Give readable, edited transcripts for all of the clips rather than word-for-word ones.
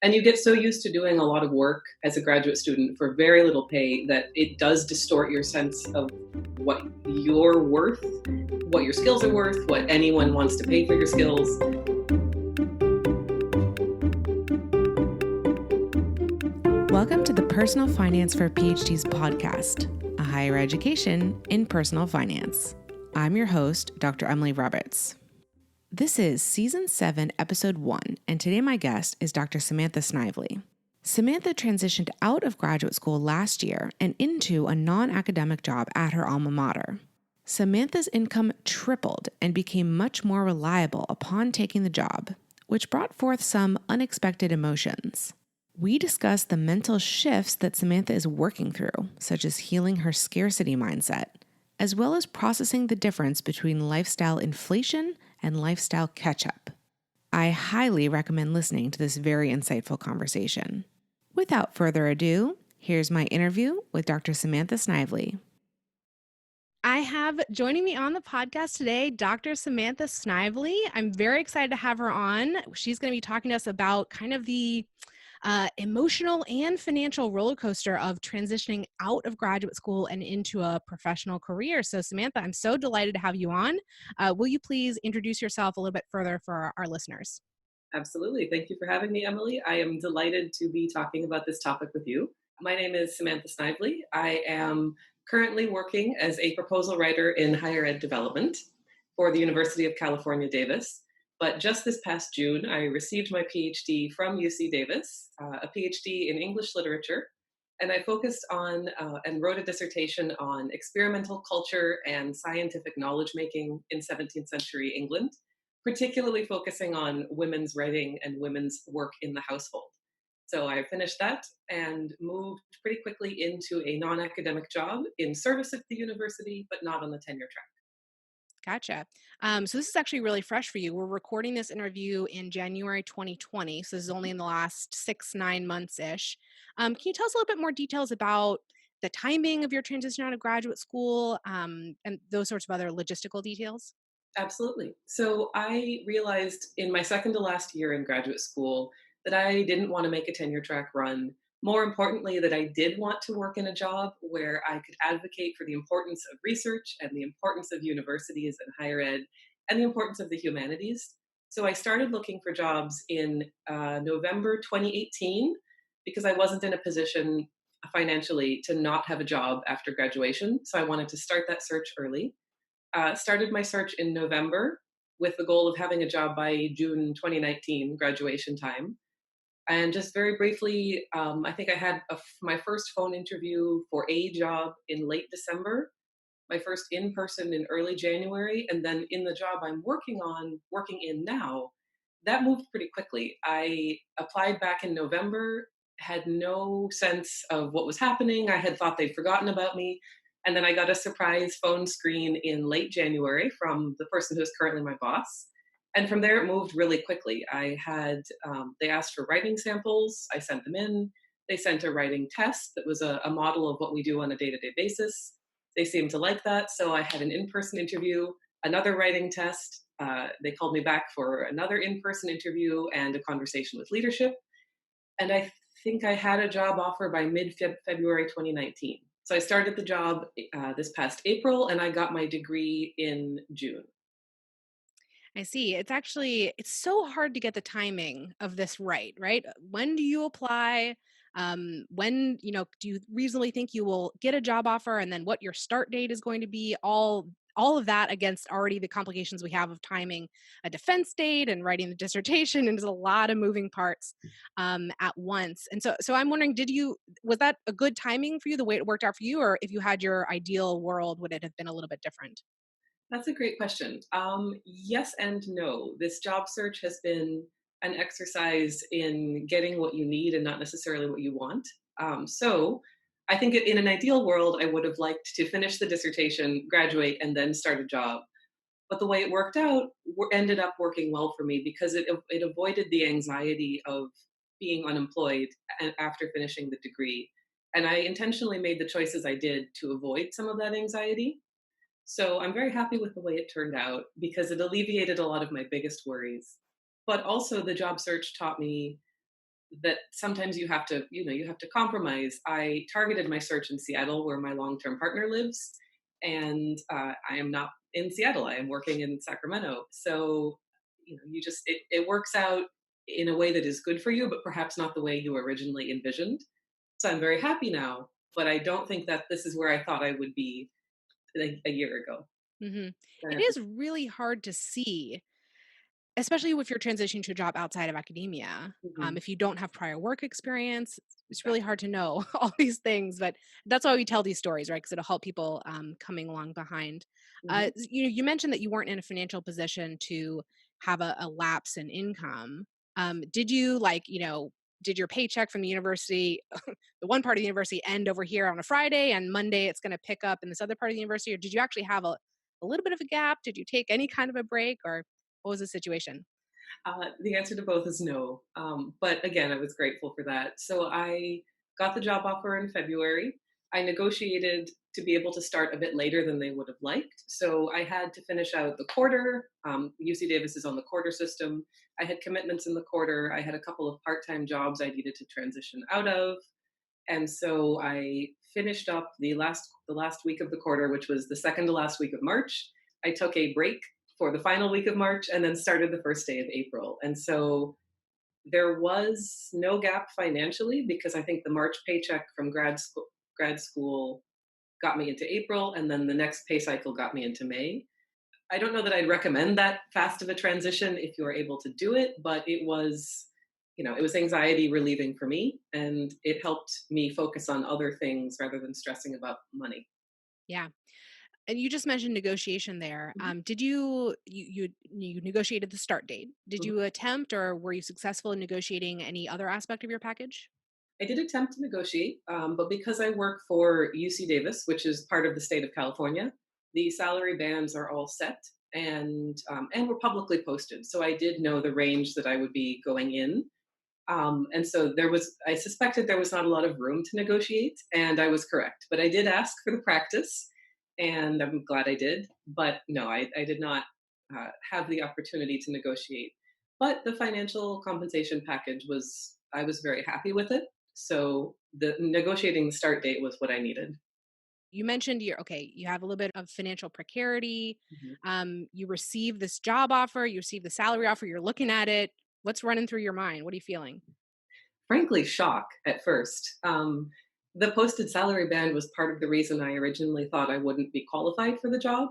And you get so used to doing a lot of work as a graduate student for very little pay that it does distort your sense of what you're worth, what your skills are worth, what anyone wants to pay for your skills. Welcome to the Personal Finance for PhD's podcast, a higher education in personal finance. I'm your host, Dr. Emily Roberts. This is Season 7, Episode 1, and today my guest is Dr. Samantha Snively. Samantha transitioned out of graduate school last year and into a non-academic job at her alma mater. Samantha's income tripled and became much more reliable upon taking the job, which brought forth some unexpected emotions. We discuss the mental shifts that Samantha is working through, such as healing her scarcity mindset, as well as processing the difference between lifestyle inflation and lifestyle catch-up. I highly recommend listening to this very insightful conversation. Without further ado, here's my interview with Dr. Samantha Snively. I have joining me on the podcast today, Dr. Samantha Snively. I'm very excited to have her on. She's going to be talking to us about kind of the emotional and financial roller coaster of transitioning out of graduate school and into a professional career. So Samantha, I'm so delighted to have you on. Will you please introduce yourself a little bit further for our listeners? Absolutely. Thank you for having me, Emily. I am delighted to be talking about this topic with you. My name is Samantha Snively. I am currently working as a proposal writer in higher ed development for the University of California, Davis. But just this past June, I received my PhD from UC Davis, a PhD in English literature. And I focused on and wrote a dissertation on experimental culture and scientific knowledge making in 17th century England, particularly focusing on women's writing and women's work in the household. So I finished that and moved pretty quickly into a non-academic job in service of the university, but not on the tenure track. Gotcha. So this is actually really fresh for you. We're recording this interview in January 2020. So this is only in the last 9 months-ish. Can you tell us a little bit more details about the timing of your transition out of graduate school and those sorts of other logistical details? Absolutely. So I realized in my second to last year in graduate school that I didn't want to make a tenure track run. More importantly, that I did want to work in a job where I could advocate for the importance of research and the importance of universities and higher ed and the importance of the humanities. So I started looking for jobs in November 2018 because I wasn't in a position financially to not have a job after graduation. So I wanted to start that search early. Started my search in November with the goal of having a job by June 2019, graduation time. And just very briefly, I think I had my first phone interview for a job in late December, my first in person in early January, and then in the job I'm working in now, that moved pretty quickly. I applied back in November, had no sense of what was happening. I had thought they'd forgotten about me. And then I got a surprise phone screen in late January from the person who's currently my boss. And from there, it moved really quickly. They asked for writing samples. I sent them in. They sent a writing test that was a model of what we do on a day-to-day basis. They seemed to like that. So I had an in-person interview, another writing test. They called me back for another in-person interview and a conversation with leadership. And I think I had a job offer by mid-February 2019. So I started the job this past April, and I got my degree in June. I see. It's so hard to get the timing of this right? When do you apply? When, do you reasonably think you will get a job offer, and then what your start date is going to be? All of that against already the complications we have of timing a defense date and writing the dissertation, and there's a lot of moving parts at once. And so I'm wondering, was that a good timing for you, the way it worked out for you, or if you had your ideal world, would it have been a little bit different? That's a great question. Yes and no. This job search has been an exercise in getting what you need and not necessarily what you want. So I think in an ideal world, I would have liked to finish the dissertation, graduate, and then start a job. But the way it worked out ended up working well for me because it avoided the anxiety of being unemployed after finishing the degree. And I intentionally made the choices I did to avoid some of that anxiety. So I'm very happy with the way it turned out because it alleviated a lot of my biggest worries. But also, the job search taught me that sometimes you have to compromise. I targeted my search in Seattle, where my long-term partner lives, and I am not in Seattle. I am working in Sacramento. So, it works out in a way that is good for you, but perhaps not the way you originally envisioned. So I'm very happy now, but I don't think that this is where I thought I would be a year ago. Hmm. I It have to. is really hard to see, especially if you're transitioning to a job outside of academia. Mhm, If you don't have prior work experience, it's really exactly. hard to know all these things. But that's why we tell these stories, right? Because it'll help people coming along behind. Mhm. You mentioned that you weren't in a financial position to have a lapse in income. Did you did your paycheck from the university, the one part of the university, end over here on a Friday, and Monday it's going to pick up in this other part of the university, or did you actually have a little bit of a gap? Did you take any kind of a break, or what was the situation? The answer to both is no. But again, I was grateful for that. So I got the job offer in February. I negotiated to be able to start a bit later than they would have liked. So I had to finish out the quarter. UC Davis is on the quarter system. I had commitments in the quarter. I had a couple of part time jobs I needed to transition out of. And so I finished up the last week of the quarter, which was the second to last week of March. I took a break for the final week of March and then started the first day of April. And so there was no gap financially because I think the March paycheck from grad school got me into April, and then the next pay cycle got me into May. I don't know that I'd recommend that fast of a transition if you are able to do it, but it was anxiety relieving for me, and it helped me focus on other things rather than stressing about money. Yeah. And you just mentioned negotiation there. Mhm. Did you negotiated the start date? Did Mhm. you attempt, or were you successful in negotiating any other aspect of your package? I did attempt to negotiate, but because I work for UC Davis, which is part of the state of California, the salary bands are all set and were publicly posted. So I did know the range that I would be going in. And so I suspected there was not a lot of room to negotiate, and I was correct. But I did ask for the practice, and I'm glad I did. But no, I did not have the opportunity to negotiate. But the financial compensation package I was very happy with it. So the negotiating the start date was what I needed. You mentioned you have a little bit of financial precarity. Mhm. You receive this job offer, you receive the salary offer, you're looking at it. What's running through your mind? What are you feeling? Frankly, shock at first. The posted salary band was part of the reason I originally thought I wouldn't be qualified for the job,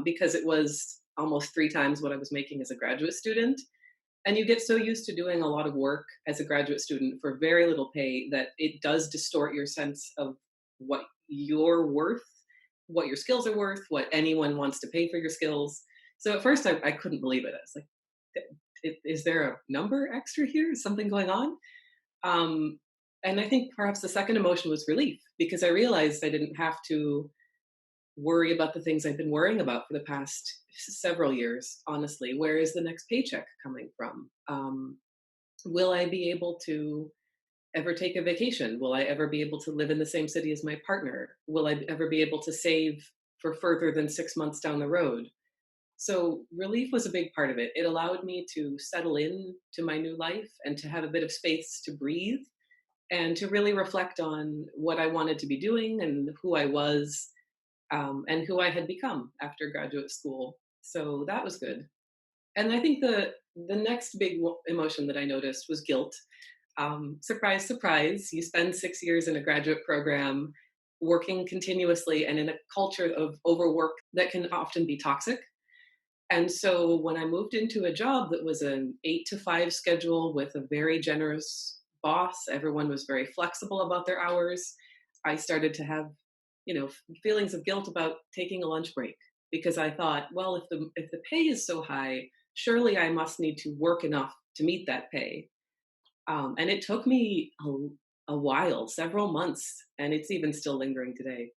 because it was almost three times what I was making as a graduate student. And you get so used to doing a lot of work as a graduate student for very little pay that it does distort your sense of what you're worth, what your skills are worth, what anyone wants to pay for your skills. So at first, I couldn't believe it. I was like, is there a number extra here? Is something going on? Um, and I think perhaps the second emotion was relief because I realized I didn't have to worry about the things I've been worrying about for the past several years, honestly. Where is the next paycheck coming from? Will I be able to ever take a vacation? Will I ever be able to live in the same city as my partner? Will I ever be able to save for further than 6 months down the road? So relief was a big part of it. It allowed me to settle in to my new life and to have a bit of space to breathe and to really reflect on what I wanted to be doing and who I was, and who I had become after graduate school. So that was good. And I think the next big emotion that I noticed was guilt. Surprise, surprise! You spend 6 years in a graduate program, working continuously, and in a culture of overwork that can often be toxic. And so when I moved into a job that was an 8 to 5 schedule with a very generous boss, everyone was very flexible about their hours. I started to have, feelings of guilt about taking a lunch break because I thought, well, if the pay is so high, surely I must need to work enough to meet that pay. And it took me a while, several months, and it's even still lingering today,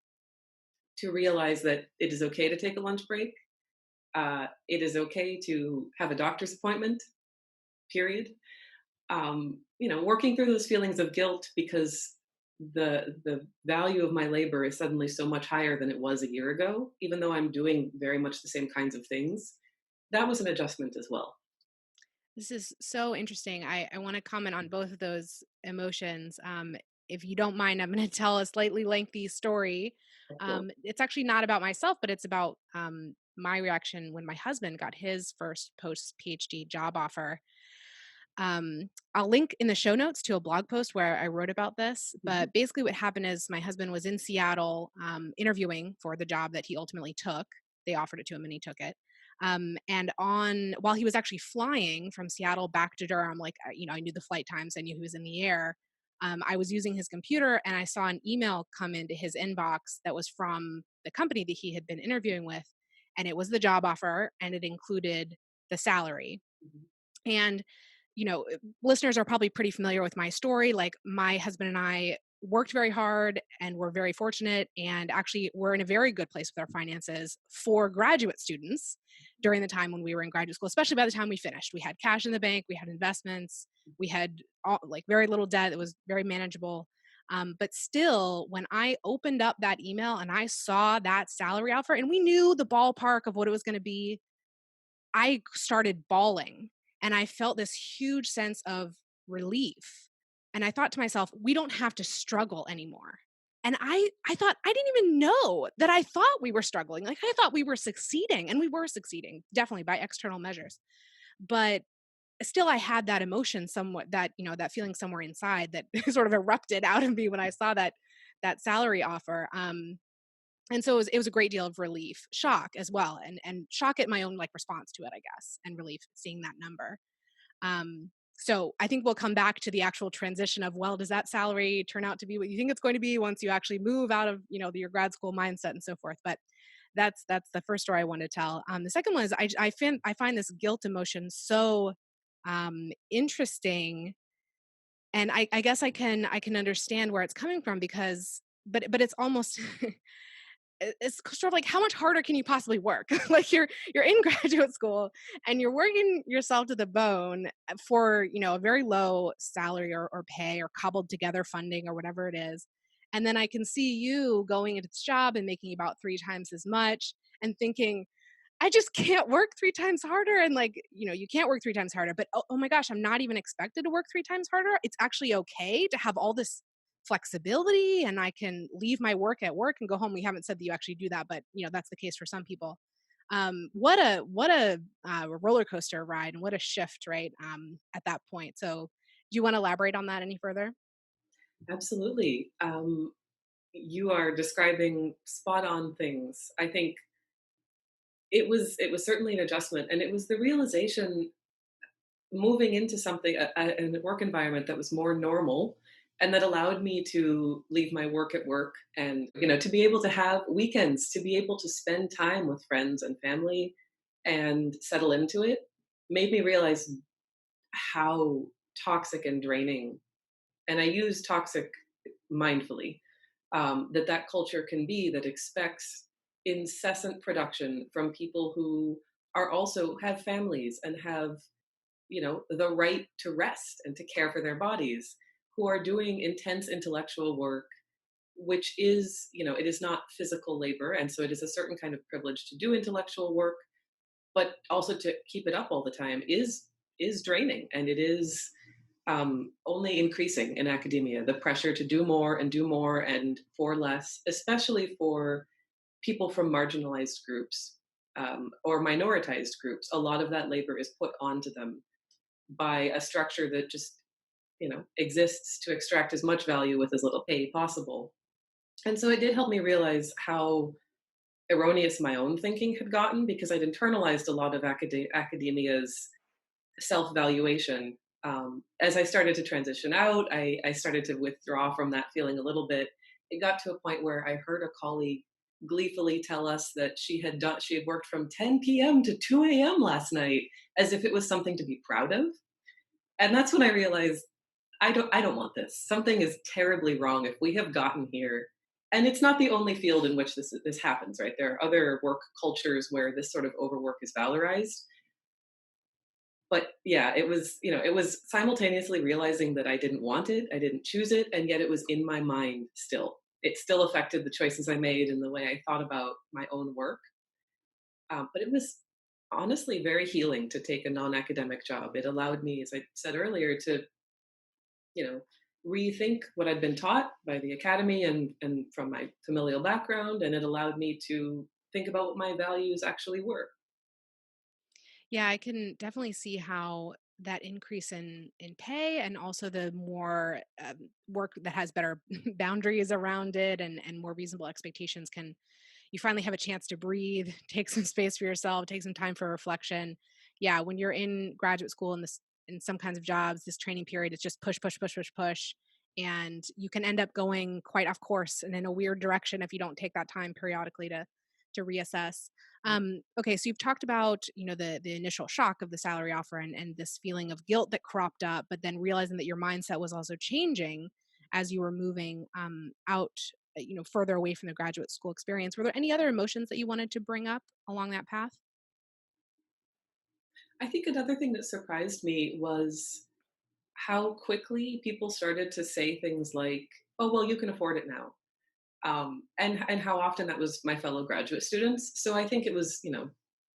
to realize that it is okay to take a lunch break. It is okay to have a doctor's appointment, period. Working through those feelings of guilt because the value of my labor is suddenly so much higher than it was a year ago, even though I'm doing very much the same kinds of things. That was an adjustment as well. This is so interesting. I want to comment on both of those emotions. If you don't mind, I'm going to tell a slightly lengthy story. Of course. It's actually not about myself, but it's about my reaction when my husband got his first post PhD job offer. I'll link in the show notes to a blog post where I wrote about this. Mhm, But basically, what happened is my husband was in Seattle interviewing for the job that he ultimately took. They offered it to him and he took it. And on while he was actually flying from Seattle back to Durham, like I knew the flight times, I knew he was in the air. I was using his computer and I saw an email come into his inbox that was from the company that he had been interviewing with, and it was the job offer and it included the salary. mhm, And, listeners are probably pretty familiar with my story. Like, my husband and I worked very hard and we're very fortunate. And actually, we're in a very good place with our finances for graduate students during the time when we were in graduate school, especially by the time we finished. We had cash in the bank, we had investments, we had like very little debt. It was very manageable. But still, when I opened up that email and I saw that salary offer, and we knew the ballpark of what it was going to be, I started bawling and I felt this huge sense of relief. And I thought to myself, we don't have to struggle anymore. And I thought I didn't even know that I thought we were struggling. Like I thought we were succeeding, and we were succeeding definitely by external measures. But still I had that emotion somewhat, that feeling somewhere inside that sort of erupted out of me when I saw that salary offer. And so it was a great deal of relief, shock as well, and shock at my own like response to it, I guess, and relief seeing that number. So I think we'll come back to the actual transition of, well, does that salary turn out to be what you think it's going to be once you actually move out of your grad school mindset and so forth. But that's the first story I want to tell. The second one is I find this guilt emotion so interesting, and I guess I can understand where it's coming from, because but it's almost it's sort of like, how much harder can you possibly work? Like you're in graduate school and you're working yourself to the bone for a very low salary or pay or cobbled together funding or whatever it is. And then I can see you going into this job and making about three times as much and thinking, I just can't work 3 times harder, and, like, you can't work 3 times harder, but, oh my gosh, I'm not even expected to work 3 times harder. It's actually okay to have all this flexibility, and I can leave my work at work and go home. We haven't said that you actually do that, but, that's the case for some people. What a roller coaster ride, and what a shift, right, at that point. So, do you wanna elaborate on that any further? absolutely. You are describing spot on things. I think it was certainly an adjustment, and it was the realization moving into something in a work environment that was more normal and that allowed me to leave my work at work and to be able to have weekends, to be able to spend time with friends and family and settle into it, made me realize how toxic and draining, and I use toxic mindfully, that culture can be, that expects incessant production from people who are also have families and have the right to rest and to care for their bodies, who are doing intense intellectual work, which is it is not physical labor, and so it is a certain kind of privilege to do intellectual work, but also to keep it up all the time is draining, and it is only increasing in academia, the pressure to do more and for less, especially for people from marginalized groups, or minoritized groups. A lot of that labor is put onto them by a structure that just exists to extract as much value with as little pay possible. And so it did help me realize how erroneous my own thinking had gotten, because I'd internalized a lot of academia's self-valuation. As I started to transition out, I started to withdraw from that feeling a little bit. It got to a point where I heard a colleague gleefully tell us that she had worked from 10 p.m. to 2 a.m. last night, as if it was something to be proud of. And that's when I realized I don't want this. Something is terribly wrong if we have gotten here. And it's not the only field in which this happens, right? There are other work cultures where this sort of overwork is valorized. But yeah, it was simultaneously realizing that I didn't want it, I didn't choose it, and yet it was in my mind still. It still affected the choices I made and the way I thought about my own work. But it was honestly very healing to take a non-academic job. It allowed me, as I said earlier, to, you know, rethink what I'd been taught by the academy and from my familial background, and it allowed me to think about what my values actually were. Yeah, I can definitely see how that increase in pay and also the more work that has better boundaries around it and more reasonable expectations can you finally have a chance to breathe, take some space for yourself, take some time for reflection. Yeah, when you're in graduate school and this in some kinds of jobs, this training period is just push, push, push, push, push. And you can end up going quite off course and in a weird direction if you don't take that time periodically to reassess. Okay, so you've talked about, the initial shock of the salary offer and this feeling of guilt that cropped up, but then realizing that your mindset was also changing as you were moving out further away from the graduate school experience. Were there any other emotions that you wanted to bring up along that path? I think another thing that surprised me was how quickly people started to say things like, "Oh, well, you can afford it now." And how often that was my fellow graduate students. So I think it was,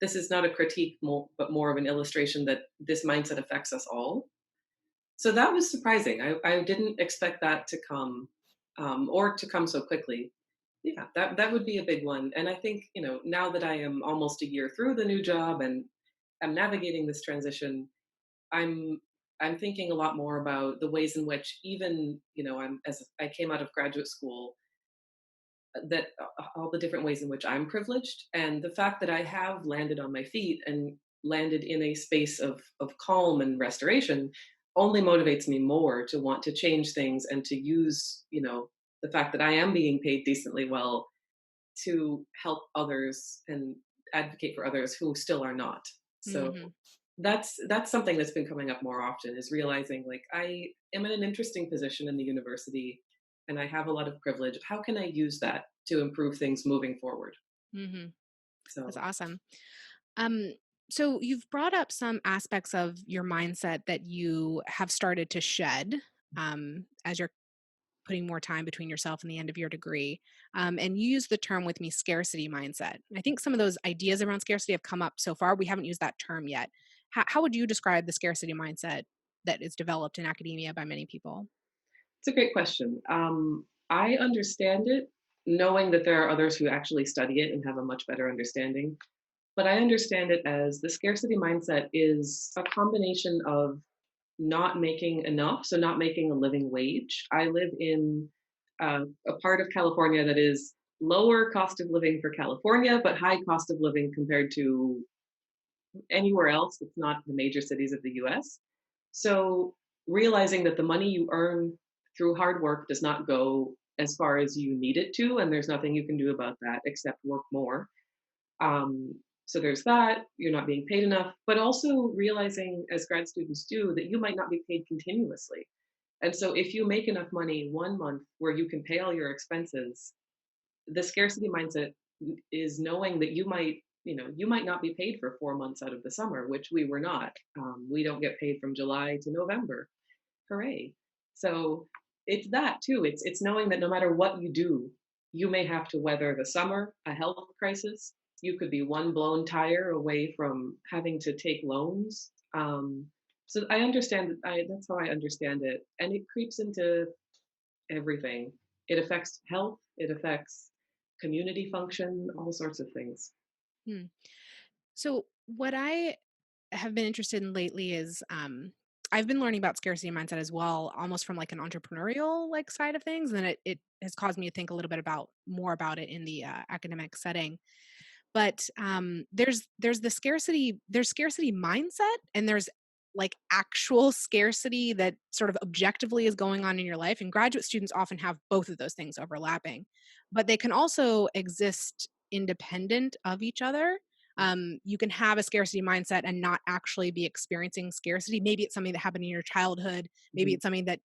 this is not a critique, but more of an illustration that this mindset affects us all. So that was surprising. I didn't expect that to come, or to come so quickly. Yeah, that would be a big one. And I think, now that I am almost a year through the new job and I'm navigating this transition, I'm I'm thinking a lot more about the ways in which, even, as I came out of graduate school, that all the different ways in which I'm privileged, and the fact that I have landed on my feet and landed in a space of calm and restoration only motivates me more to want to change things and to use, the fact that I am being paid decently well to help others and advocate for others who still are not. So Hmm. that's something that's been coming up more often, is realizing, like, I am in an interesting position in the university and I have a lot of privilege. How can I use that to improve things moving forward? Hmm. That's So awesome. Um, so you've brought up some aspects of your mindset that you have started to shed as you're putting more time between yourself and the end of your degree. And you use the term with me scarcity mindset. I think some of those ideas around scarcity have come up so far. We haven't used that term yet. How would you describe the scarcity mindset that is developed in academia by many people? it's a great question. I understand it, knowing that there are others who actually study it and have a much better understanding. But I understand it as the scarcity mindset is a combination of not making enough, so not making a living wage. I live in a part of California that is lower cost of living for California, but high cost of living compared to anywhere else that's not the major cities of the US. So realizing that the money you earn through hard work does not go as far as you need it to, and there's nothing you can do about that except work more. So there's that, you're not being paid enough, but also realizing, as grad students do, that you might not be paid continuously. And so if you make enough money one month where you can pay all your expenses, the scarcity mindset is knowing that you might not be paid for 4 months out of the summer, which we were not. We don't get paid from July to November. Hooray. So it's that too. It's knowing that no matter what you do, you may have to weather the summer, a health crisis. You could be one blown tire away from having to take loans. So I understand that. That's how I understand it, and it creeps into everything. It affects health. It affects community function. All sorts of things. Hmm. So what I have been interested in lately is I've been learning about scarcity mindset as well, almost from like an entrepreneurial like side of things, and it has caused me to think a little bit about more about it in the academic setting. But there's scarcity mindset, and there's like actual scarcity that sort of objectively is going on in your life. And graduate students often have both of those things overlapping, but they can also exist independent of each other. You can have a scarcity mindset and not actually be experiencing scarcity. Maybe it's something that happened in your childhood. Maybe Mhm. it's something that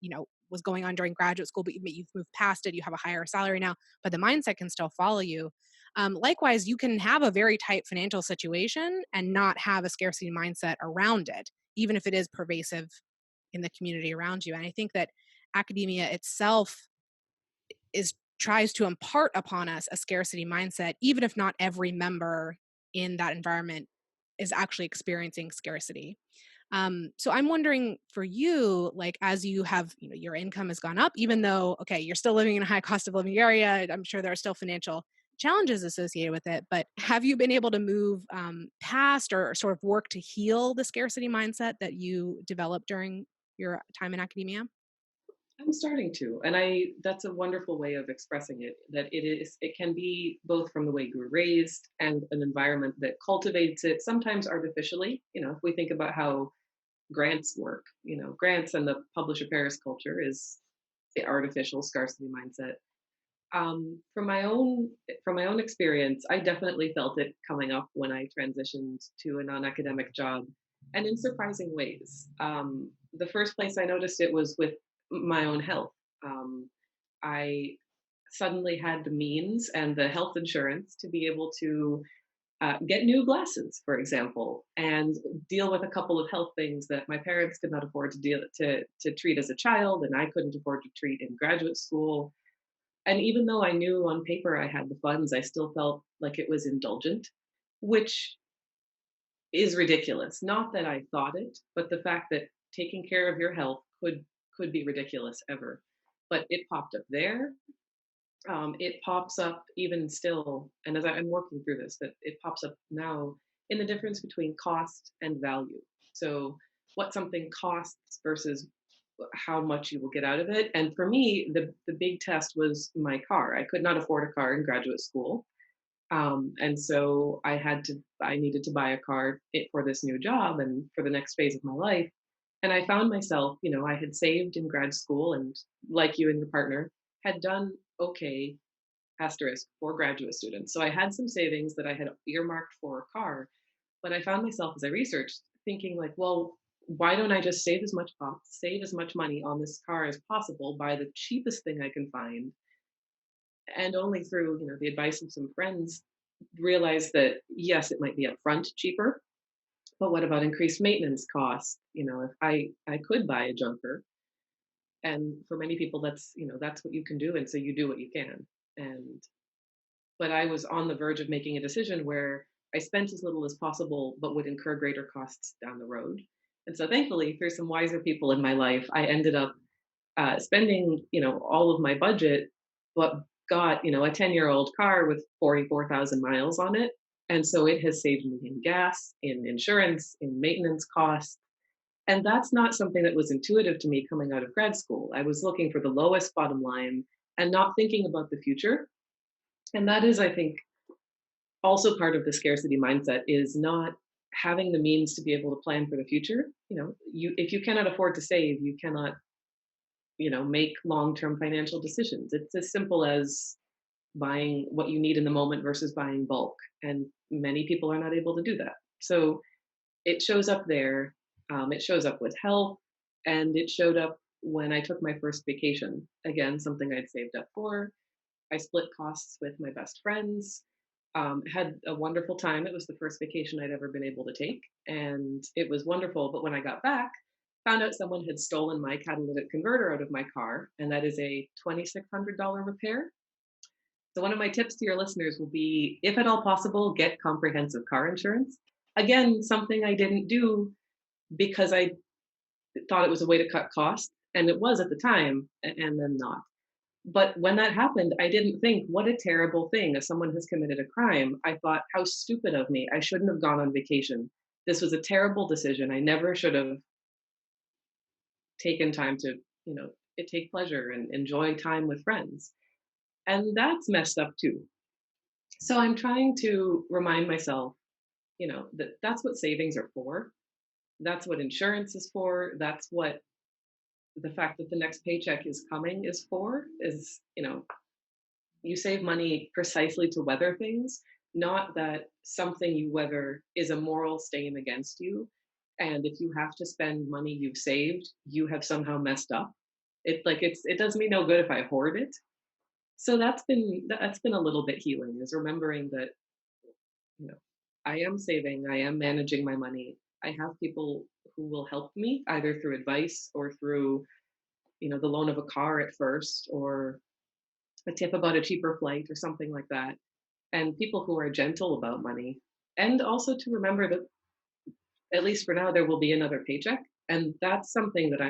was going on during graduate school, but you've moved past it. You have a higher salary now, but the mindset can still follow you. Likewise, you can have a very tight financial situation and not have a scarcity mindset around it, even if it is pervasive in the community around you. And I think that academia itself is tries to impart upon us a scarcity mindset, even if not every member in that environment is actually experiencing scarcity. So I'm wondering for you, like as you have, your income has gone up, even though, okay, you're still living in a high cost of living area. I'm sure there are still financial challenges associated with it, but have you been able to move past or sort of work to heal the scarcity mindset that you developed during your time in academia? I'm starting to, and I that's a wonderful way of expressing it. That it can be both from the way you were raised and an environment that cultivates it, sometimes artificially. If we think about how grants work, grants and the publisher Paris culture is the artificial scarcity mindset. From my own experience, I definitely felt it coming up when I transitioned to a non-academic job, and in surprising ways. The first place I noticed it was with my own health. I suddenly had the means and the health insurance to be able to get new glasses, for example, and deal with a couple of health things that my parents could not afford to treat as a child, and I couldn't afford to treat in graduate school. And even though I knew on paper I had the funds, I still felt like it was indulgent, which is ridiculous. Not that I thought it, but the fact that taking care of your health could be ridiculous ever. But it popped up there. It pops up even still, and as I'm working through this, that it pops up now in the difference between cost and value. So, what something costs versus how much you will get out of it. And for me, the big test was my car. I could not afford a car in graduate school, and so I needed to buy a car for this new job and for the next phase of my life. And I found myself, I had saved in grad school, and like you and your partner, had done okay asterisk for graduate students. So I had some savings that I had earmarked for a car, but I found myself as I researched thinking like, well, why don't I just save as much money on this car as possible, buy the cheapest thing I can find, and only through the advice of some friends realize that yes, it might be upfront cheaper, but what about increased maintenance costs? If I could buy a junker, and for many people that's what you can do, and so you do what you can. And but I was on the verge of making a decision where I spent as little as possible, but would incur greater costs down the road. And so, thankfully, through some wiser people in my life, I ended up spending, all of my budget, but got, a 10-year-old car with 44,000 miles on it. And so it has saved me in gas, in insurance, in maintenance costs. And that's not something that was intuitive to me coming out of grad school. I was looking for the lowest bottom line and not thinking about the future. And that is, I think, also part of the scarcity mindset is not having the means to be able to plan for the future. If you cannot afford to save, you cannot, make long-term financial decisions. It's as simple as buying what you need in the moment versus buying bulk. And many people are not able to do that. So it shows up there. It shows up with health, and it showed up when I took my first vacation. Again, something I'd saved up for. I split costs with my best friends. Had a wonderful time. It was the first vacation I'd ever been able to take, and it was wonderful. But when I got back, found out someone had stolen my catalytic converter out of my car, and that is a $2,600 repair. So one of my tips to your listeners will be, if at all possible, get comprehensive car insurance. Again, something I didn't do because I thought it was a way to cut costs, and it was at the time, and then not. But when that happened, I didn't think, what a terrible thing. If someone has committed a crime, I thought, how stupid of me. I shouldn't have gone on vacation. This was a terrible decision. I never should have taken time to, take pleasure and enjoy time with friends. And that's messed up too. So I'm trying to remind myself, that that's what savings are for. That's what insurance is for. That's what the fact that the next paycheck is coming is for, is, you save money precisely to weather things, not that something you weather is a moral stain against you. And if you have to spend money you've saved, you have somehow messed up. It does me no good if I hoard it. So that's been a little bit healing, is remembering that, you know, I am saving, I am managing my money. I have people who will help me either through advice or through, the loan of a car at first, or a tip about a cheaper flight or something like that. And people who are gentle about money. And also to remember that at least for now, there will be another paycheck. And that's something that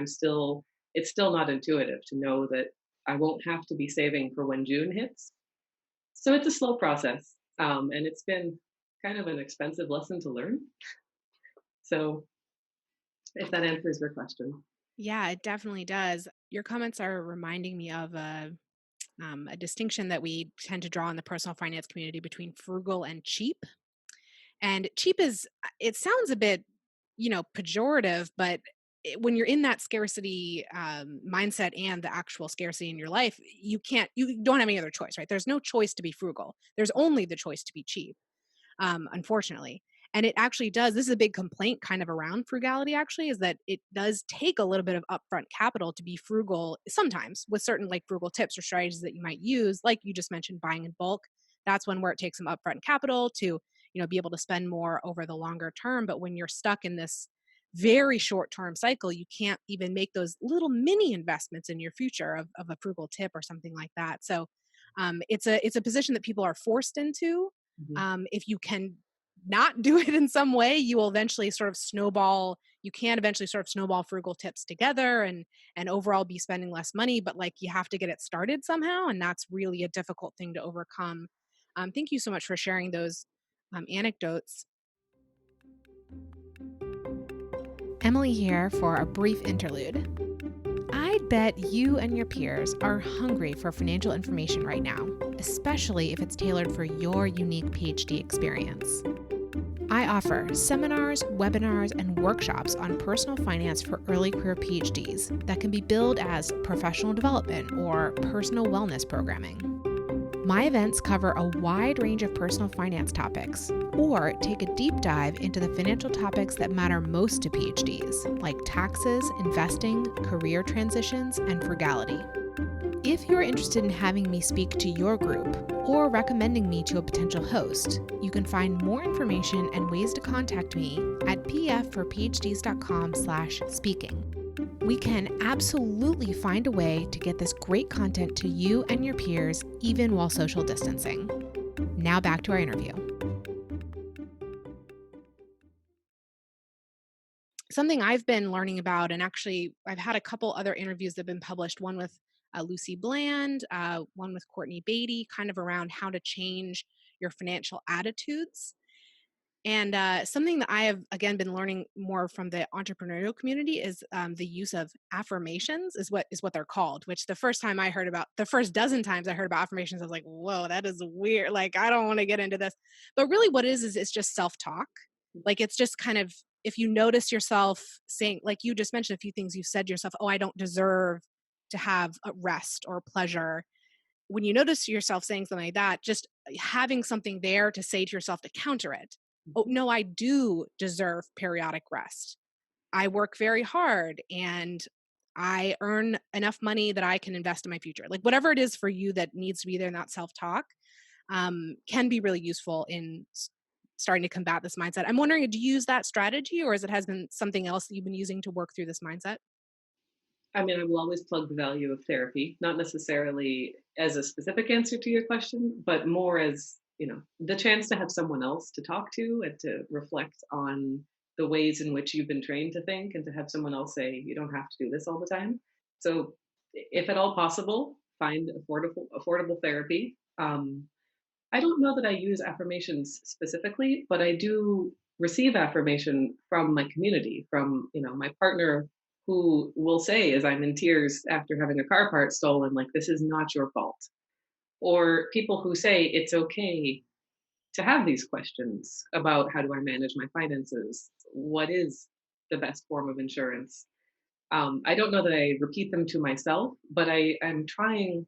it's still not intuitive to know that I won't have to be saving for when June hits. So it's a slow process. And it's been kind of an expensive lesson to learn. So if that answers your question. Yeah, it definitely does. Your comments are reminding me of a distinction that we tend to draw in the personal finance community between frugal and cheap. And cheap is, it sounds a bit, pejorative, but when you're in that scarcity mindset and the actual scarcity in your life, you don't have any other choice, right? There's no choice to be frugal. There's only the choice to be cheap, unfortunately. And it actually does. This is a big complaint kind of around frugality, actually, is that it does take a little bit of upfront capital to be frugal sometimes with certain like frugal tips or strategies that you might use. Like you just mentioned, buying in bulk. That's one where it takes some upfront capital to, be able to spend more over the longer term. But when you're stuck in this very short term cycle, you can't even make those little mini investments in your future of a frugal tip or something like that. So it's a position that people are forced into. Mhm. If you can not do it in some way, you will eventually sort of snowball. You can eventually sort of snowball frugal tips together and overall be spending less money, but like you have to get it started somehow, and that's really a difficult thing to overcome. Thank you so much for sharing those anecdotes. Emily here for a brief interlude. I'd bet you and your peers are hungry for financial information right now, especially if it's tailored for your unique PhD experience. I offer seminars, webinars, and workshops on personal finance for early career PhDs that can be billed as professional development or personal wellness programming. My events cover a wide range of personal finance topics, or take a deep dive into the financial topics that matter most to PhDs, like taxes, investing, career transitions, and frugality. If you're interested in having me speak to your group or recommending me to a potential host, you can find more information and ways to contact me at pfforphds.com/speaking. We can absolutely find a way to get this great content to you and your peers, even while social distancing. Now back to our interview. Something I've been learning about, and actually I've had a couple other interviews that have been published, one with Lucy Bland, one with Courtney Beatty, kind of around how to change your financial attitudes. And something that I have again been learning more from the entrepreneurial community is the use of affirmations is what they're called. Which the first dozen times I heard about affirmations, I was like, "Whoa, that is weird! Like, I don't want to get into this." But really, what it is it's just self talk. Like, it's just kind of if you notice yourself saying, like you just mentioned a few things you said to yourself, "Oh, I don't deserve to have a rest or pleasure." When you notice yourself saying something like that, just having something there to say to yourself to counter it. Oh, no, I do deserve periodic rest. I work very hard and I earn enough money that I can invest in my future. Like whatever it is for you that needs to be there in that self talk can be really useful in starting to combat this mindset. I'm wondering, do you use that strategy or has been something else that you've been using to work through this mindset? I mean, I will always plug the value of therapy, not necessarily as a specific answer to your question, but more as, the chance to have someone else to talk to and to reflect on the ways in which you've been trained to think and to have someone else say, you don't have to do this all the time. So if at all possible, find affordable therapy. I don't know that I use affirmations specifically, but I do receive affirmation from my community, from, my partner who will say as I'm in tears after having a car part stolen, like, this is not your fault. Or people who say it's okay to have these questions about how do I manage my finances? What is the best form of insurance? I don't know that I repeat them to myself, but I'm trying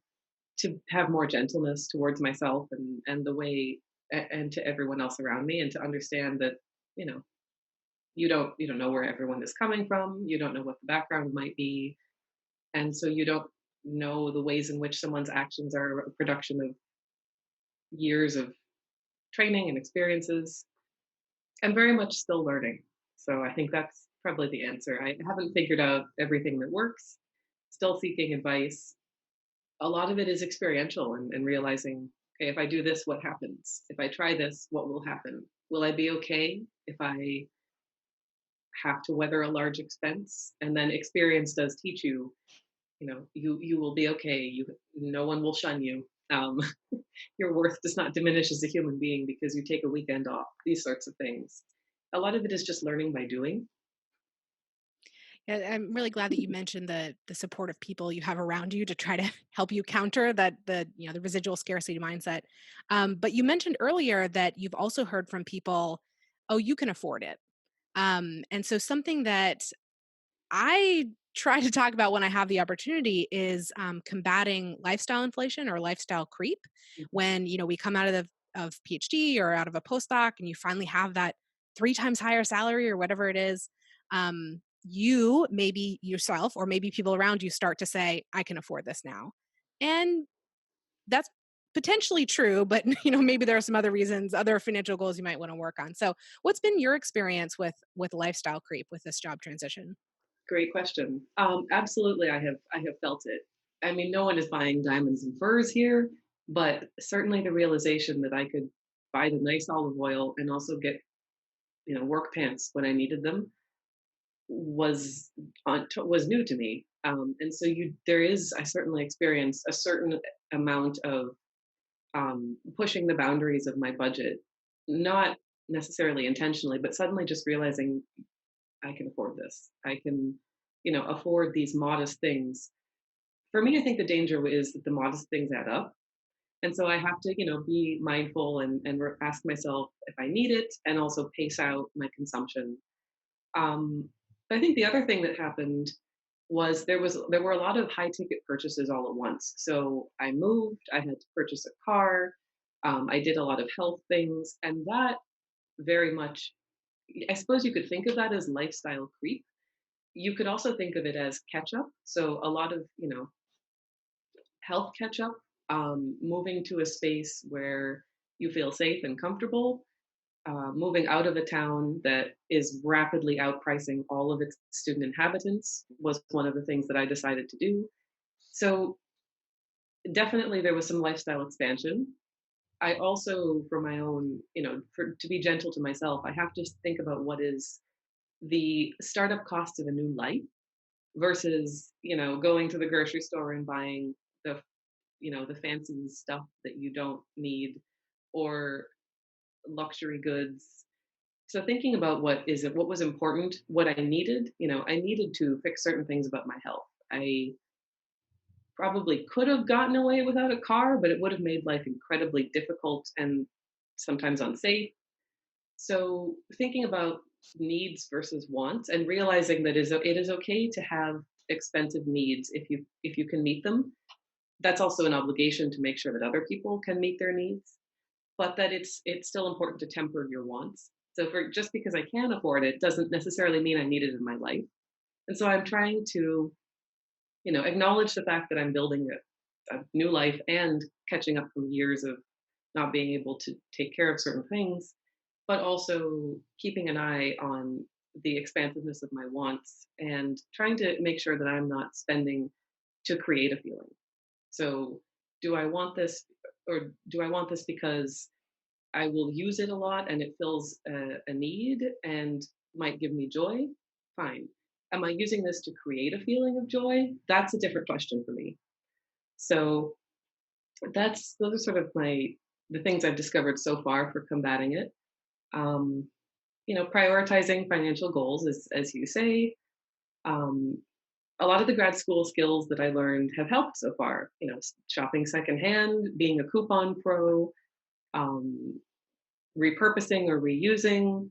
to have more gentleness towards myself and the way and to everyone else around me, and to understand that you know you don't know where everyone is coming from, you don't know what the background might be, and so you don't know the ways in which someone's actions are a production of years of training and experiences. I'm very much still learning, so I think that's probably the answer. I haven't figured out everything that works, still seeking advice. A lot of it is experiential, and realizing, okay, if I do this, what happens? If I try this, what will happen? Will I be okay if I have to weather a large expense. And then experience does teach you, you will be okay. No one will shun you. Your worth does not diminish as a human being because you take a weekend off. These sorts of things. A lot of it is just learning by doing. Yeah, I'm really glad that you mentioned the supportive people you have around you to try to help you counter that the residual scarcity mindset. But you mentioned earlier that you've also heard from people, oh, you can afford it. And so something that I try to talk about when I have the opportunity is combating lifestyle inflation or lifestyle creep. Mhm. When we come out of PhD or out of a postdoc, and you finally have that 3 times higher salary or whatever it is, you maybe yourself or maybe people around you start to say, "I can afford this now," and that's potentially true. But maybe there are some other reasons, other financial goals you might want to work on. So, what's been your experience with lifestyle creep with this job transition? Great question. Absolutely, I have felt it. I mean, no one is buying diamonds and furs here, but certainly the realization that I could buy the nice olive oil and also get work pants when I needed them was was new to me. And so there is I certainly experienced a certain amount of pushing the boundaries of my budget, not necessarily intentionally, but suddenly just realizing I can afford this. I can, afford these modest things. For me, I think the danger is that the modest things add up. And so I have to, be mindful and ask myself if I need it and also pace out my consumption. I think the other thing that happened was there were a lot of high ticket purchases all at once. So I moved, I had to purchase a car, I did a lot of health things, and that very much, I suppose you could think of that as lifestyle creep. You could also think of it as catch up. So a lot of, health catch up, moving to a space where you feel safe and comfortable, moving out of a town that is rapidly outpricing all of its student inhabitants was one of the things that I decided to do. So definitely there was some lifestyle expansion. I also, for my own, to be gentle to myself, I have to think about what is the startup cost of a new life versus, going to the grocery store and buying the, the fancy stuff that you don't need or luxury goods. So thinking about what was important, what I needed, I needed to fix certain things about my health. I probably could have gotten away without a car, but it would have made life incredibly difficult and sometimes unsafe. So thinking about needs versus wants and realizing that it is okay to have expensive needs if you can meet them. That's also an obligation to make sure that other people can meet their needs, but that it's still important to temper your wants. So for just because I can afford it doesn't necessarily mean I need it in my life. And so I'm trying to, acknowledge the fact that I'm building a new life and catching up from years of not being able to take care of certain things, but also keeping an eye on the expansiveness of my wants and trying to make sure that I'm not spending to create a feeling. So, do I want this or do I want this because I will use it a lot and it fills a need and might give me joy? Fine. Am I using this to create a feeling of joy? That's a different question for me. So, that's those are sort of the things I've discovered so far for combating it. Um, prioritizing financial goals, as you say. Um, a lot of the grad school skills that I learned have helped so far. Shopping secondhand, being a coupon pro, um, repurposing or reusing,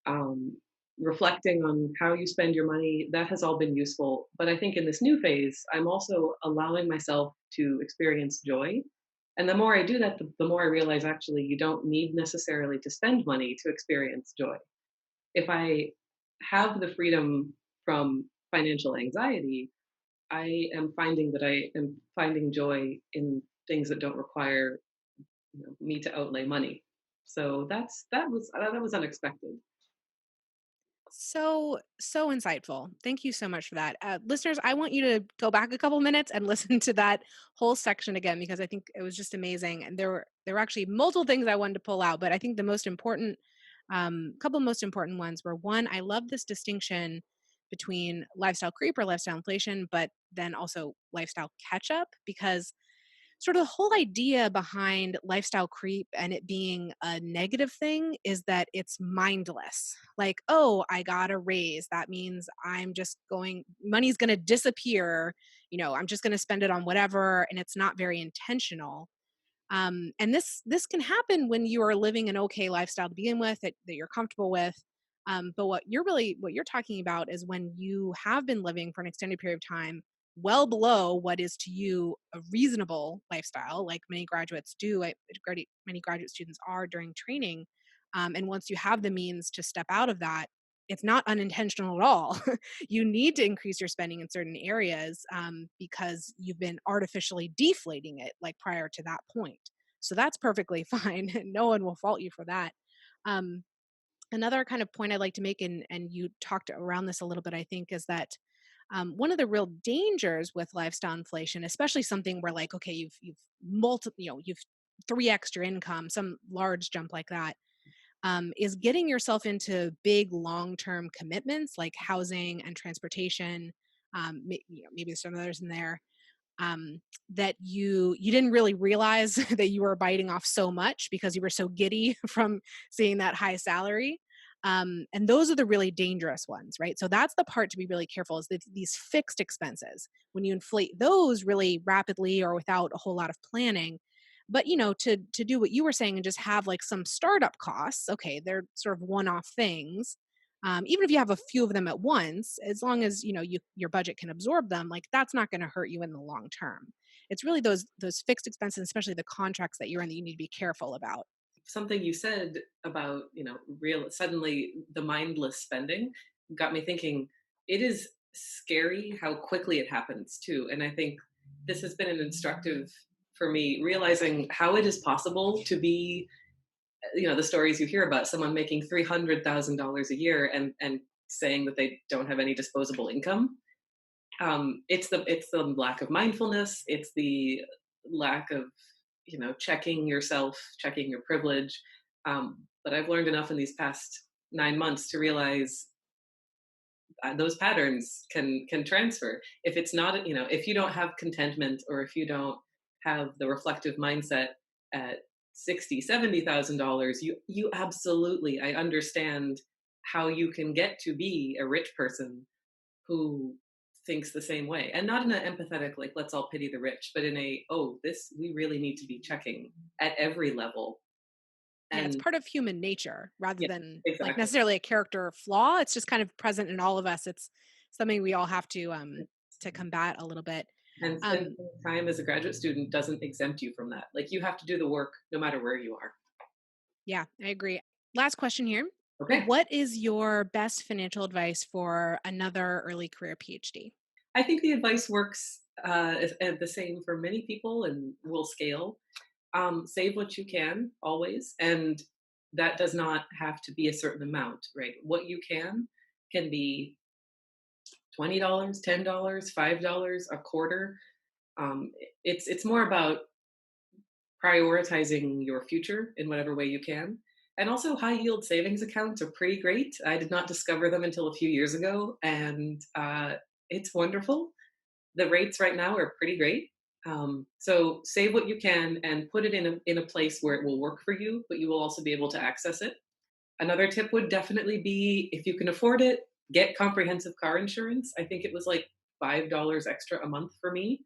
um, reflecting on how you spend your money. That has all been useful. But I think in this new phase, I'm also allowing myself to experience joy. And the more I do that, the more I realize actually you don't need necessarily to spend money to experience joy. If I have the freedom from financial anxiety, I am finding that I am finding joy in things that don't require me to outlay money. So that was unexpected. So insightful. Thank you so much for that. Listeners, I want you to go back a couple minutes and listen to that whole section again because I think it was just amazing. And there were actually multiple things I wanted to pull out, but I think the most important A couple most important ones were, one, I love this distinction between lifestyle creep or lifestyle inflation, but then also lifestyle catch up, because sort of the whole idea behind lifestyle creep and it being a negative thing is that it's mindless. Like, oh, I got a raise. That means money's going to disappear. I'm just going to spend it on whatever. And it's not very intentional. And this can happen when you are living an okay lifestyle to begin with, that you're comfortable with. But what you're talking about is when you have been living for an extended period of time well below what is to you a reasonable lifestyle, like many graduates do, many graduate students are during training. And once you have the means to step out of that, it's not unintentional at all. You need to increase your spending in certain areas, because you've been artificially deflating it like prior to that point. So that's perfectly fine. No one will fault you for that. Um, Another kind of point I'd like to make, and you talked around this a little bit, I think, is that one of the real dangers with lifestyle inflation, especially something where, like, okay, you've 3x your income, some large jump like that, is getting yourself into big long-term commitments like housing and transportation. Maybe there's some others in there, that you didn't really realize that you were biting off so much because you were so giddy from seeing that high salary. And those are the really dangerous ones, right? So that's the part to be really careful, is that these fixed expenses, when you inflate those really rapidly or without a whole lot of planning. But to do what you were saying and just have like some startup costs, okay, they're sort of one-off things. Even if you have a few of them at once, as long as your budget can absorb them, like that's not going to hurt you in the long term. It's really those fixed expenses, especially the contracts that you're in, that you need to be careful about. Something you said about, real suddenly the mindless spending got me thinking. It is scary how quickly it happens too. And I think this has been an instructive for me, realizing how it is possible to be, the stories you hear about someone making $300,000 a year and saying that they don't have any disposable income. It's the lack of mindfulness. It's the lack of, checking yourself, checking your privilege. But I've learned enough in these past 9 months to realize those patterns can transfer. If it's not, if you don't have contentment, or if you don't have the reflective mindset at 60, $70,000, you absolutely, I understand how you can get to be a rich person who thinks the same way, and not in an empathetic, like, let's all pity the rich, but in a, oh, this, we really need to be checking at every level. Yeah, it's And part of human nature rather yeah, than like exactly. necessarily a character flaw. It's just kind of present in all of us. It's something we all have to combat a little bit. And spending Um, time as a graduate student doesn't exempt you from that. Like, you have to do the work no matter where you are. yeah, I agree. Last question here. Okay. What is your best financial advice for another early career PhD? I think the advice works the same for many people and will scale. Save what you can always. And that does not have to be a certain amount, right? What you can be $20, $10, $5, a quarter. It's more about prioritizing your future in whatever way you can. And also, high yield savings accounts are pretty great. I did not discover them until a few years ago, and it's wonderful. The rates right now are pretty great. So save what you can and put it in a place where it will work for you, but you will also be able to access it. Another tip would definitely be, if you can afford it, get comprehensive car insurance. I think it was like $5 extra a month for me.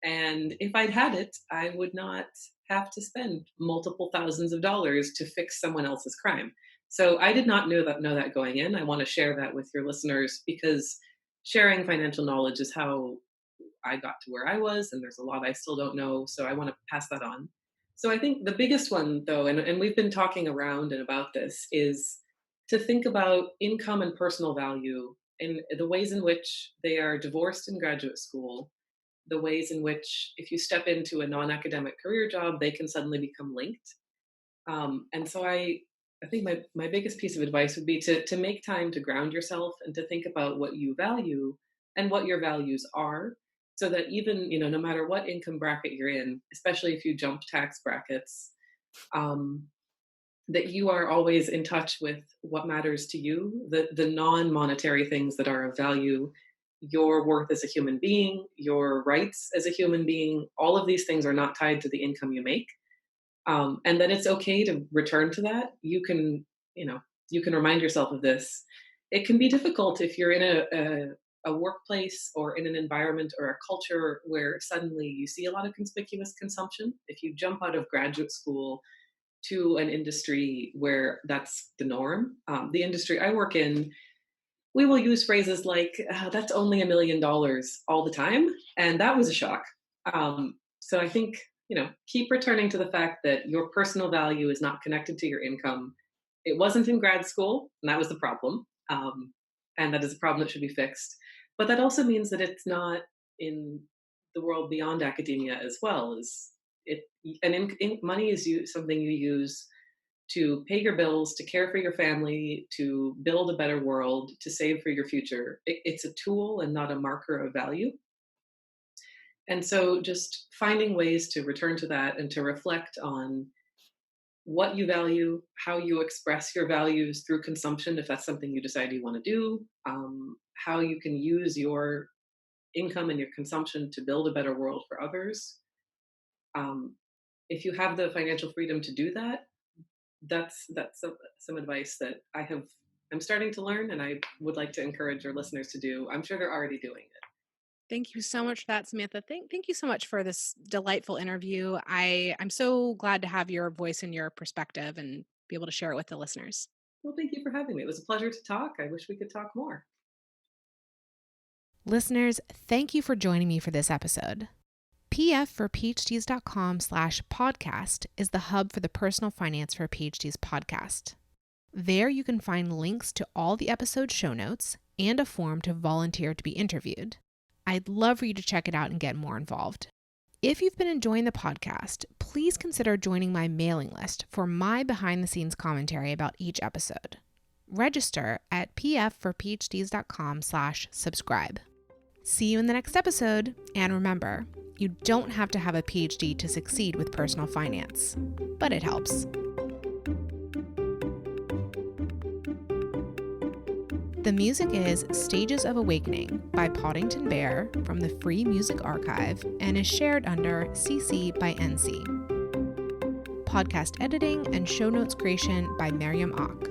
And if I'd had it, I would not have to spend multiple thousands of dollars to fix someone else's crime. So I did not know that going in. I want to share that with your listeners, because sharing financial knowledge is how I got to where I was, and there's a lot I still don't know. So I want to pass that on. So I think the biggest one, though, and we've been talking around and about this, is to think about income and personal value in the ways in which they are divorced in graduate school, the ways in which, if you step into a non-academic career job, they can suddenly become linked. And so I think my biggest piece of advice would be to make time to ground yourself and to think about what you value and what your values are, so that even, no matter what income bracket you're in, especially if you jump tax brackets, um, that you are always in touch with what matters to you, the non-monetary things that are of value, your worth as a human being, your rights as a human being. All of these things are not tied to the income you make, and that it's okay to return to that. You know, you can remind yourself of this. It can be difficult if you're in a workplace or in an environment or a culture where suddenly you see a lot of conspicuous consumption. If you jump out of graduate school to an industry where that's the norm, the industry I work in, we will use phrases like, that's only $1 million all the time. And that was a shock. So I think, keep returning to the fact that your personal value is not connected to your income. It wasn't in grad school, and that was the problem. And that is a problem that should be fixed. But that also means that it's not in the world beyond academia as well. Is it? And money is something you use to pay your bills, to care for your family, to build a better world, to save for your future. It's a tool and not a marker of value. And so just finding ways to return to that and to reflect on what you value, how you express your values through consumption, if that's something you decide you want to do, how you can use your income and your consumption to build a better world for others. If you have the financial freedom to do that, that's some advice that I'm starting to learn, and I would like to encourage your listeners to do. I'm sure they're already doing it. Thank you so much for that, Samantha. Thank you so much for this delightful interview. I'm so glad to have your voice and your perspective and be able to share it with the listeners. Well, thank you for having me. It was a pleasure to talk. I wish we could talk more. Listeners, thank you for joining me for this episode. pfforphds.com/podcast is the hub for the Personal Finance for PhD's podcast. There you can find links to all the episode show notes and a form to volunteer to be interviewed. I'd love for you to check it out and get more involved. If you've been enjoying the podcast, please consider joining my mailing list for my behind-the-scenes commentary about each episode. Register at pfforphds.com/subscribe. See you in the next episode, and remember, you don't have to have a PhD to succeed with personal finance, but it helps. The music is Stages of Awakening by Poddington Bear from the Free Music Archive and is shared under CC by NC. Podcast editing and show notes creation by Miriam Ock.